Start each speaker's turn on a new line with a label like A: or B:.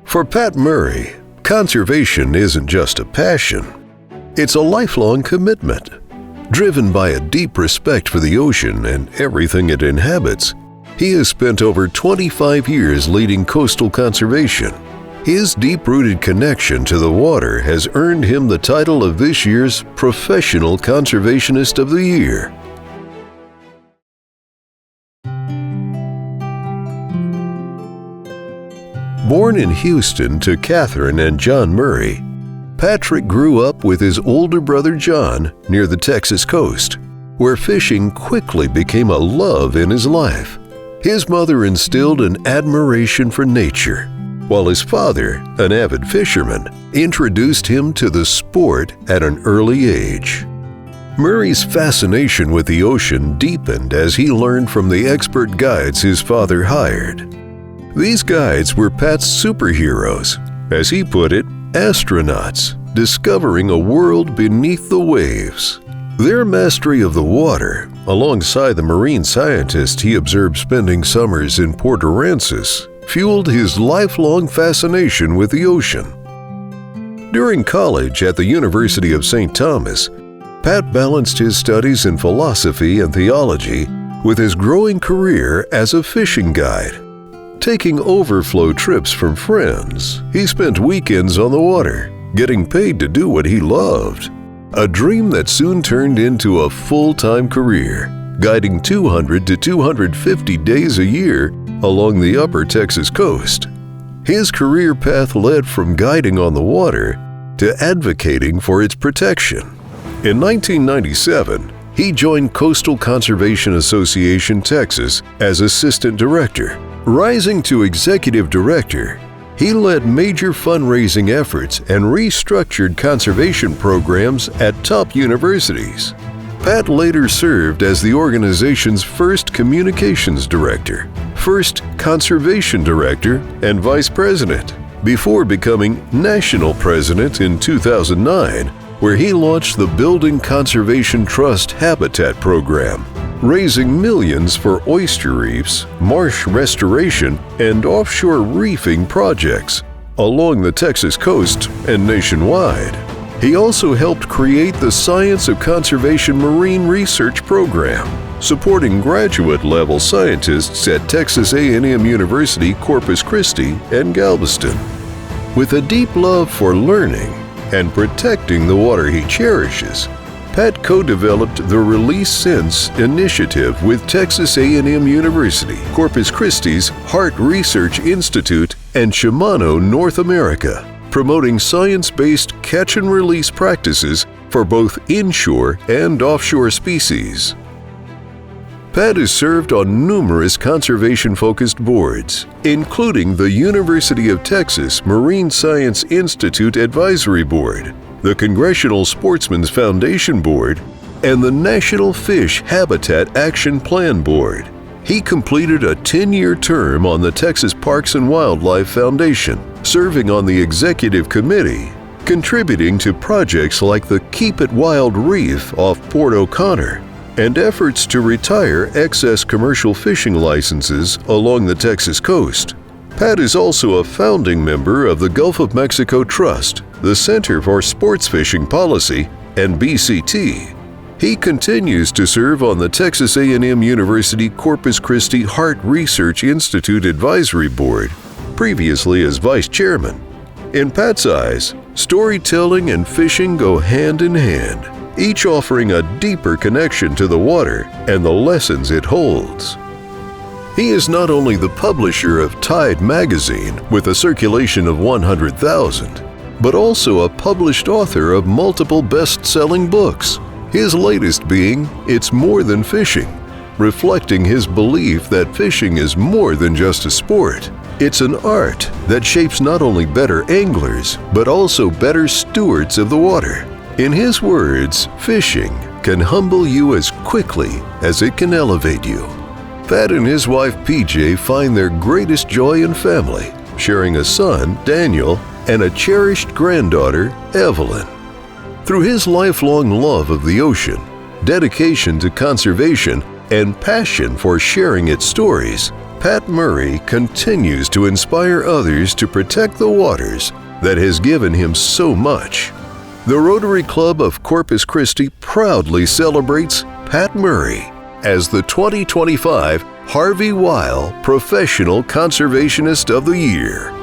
A: For Pat Murray, conservation isn't just a passion. It's a lifelong commitment. Driven by a deep respect for the ocean and everything it inhabits, he has spent over 25 years leading coastal conservation. His deep-rooted connection to the water has earned him the title of this year's Professional Conservationist of the Year. Born in Houston to Catherine and John Murray, Patrick grew up with his older brother John near the Texas coast, where fishing quickly became a love in his life. His mother instilled an admiration for nature, while his father, an avid fisherman, introduced him to the sport at an early age. Murray's fascination with the ocean deepened as he learned from the expert guides his father hired. These guides were Pat's superheroes, as he put it, astronauts, discovering a world beneath the waves. Their mastery of the water, alongside the marine scientist he observed spending summers in Port Aransas, fueled his lifelong fascination with the ocean. During college at the University of St. Thomas, Pat balanced his studies in philosophy and theology with his growing career as a fishing guide. Taking overflow trips from friends, he spent weekends on the water, getting paid to do what he loved. A dream that soon turned into a full-time career, guiding 200 to 250 days a year along the upper Texas coast. His career path led from guiding on the water to advocating for its protection. In 1997, he joined Coastal Conservation Association Texas as assistant director. Rising to executive director, he led major fundraising efforts and restructured conservation programs at top universities. Pat later served as the organization's first communications director, first conservation director, and vice president, before becoming national president in 2009, where he launched the Building Conservation Trust Habitat Program, raising millions for oyster reefs, marsh restoration, and offshore reefing projects along the Texas coast and nationwide. He also helped create the Science of Conservation Marine Research Program, supporting graduate-level scientists at Texas A&M University, Corpus Christi, and Galveston. With a deep love for learning and protecting the water he cherishes, Pat co-developed the Release Sense initiative with Texas A&M University, Corpus Christi's Heart Research Institute, and Shimano North America, promoting science-based catch-and-release practices for both inshore and offshore species. Pat has served on numerous conservation-focused boards, including the University of Texas Marine Science Institute Advisory Board, the Congressional Sportsmen's Foundation Board, and the National Fish Habitat Action Plan Board. He completed a 10-year term on the Texas Parks and Wildlife Foundation, serving on the executive committee, contributing to projects like the Keep It Wild Reef off Port O'Connor, and efforts to retire excess commercial fishing licenses along the Texas coast. Pat is also a founding member of the Gulf of Mexico Trust, the Center for Sports Fishing Policy, and BCT. He continues to serve on the Texas A&M University Corpus Christi Heart Research Institute Advisory Board, previously as vice chairman. In Pat's eyes, storytelling and fishing go hand in hand, each offering a deeper connection to the water and the lessons it holds. He is not only the publisher of Tide magazine with a circulation of 100,000, but also a published author of multiple best-selling books, his latest being It's More Than Fishing, reflecting his belief that fishing is more than just a sport. It's an art that shapes not only better anglers, but also better stewards of the water. In his words, fishing can humble you as quickly as it can elevate you. Pat and his wife PJ find their greatest joy in family, sharing a son, Daniel, and a cherished granddaughter, Evelyn. Through his lifelong love of the ocean, dedication to conservation, and passion for sharing its stories, Pat Murray continues to inspire others to protect the waters that has given him so much. The Rotary Club of Corpus Christi proudly celebrates Pat Murray as the 2025 Harvey Weil Professional Conservationist of the Year.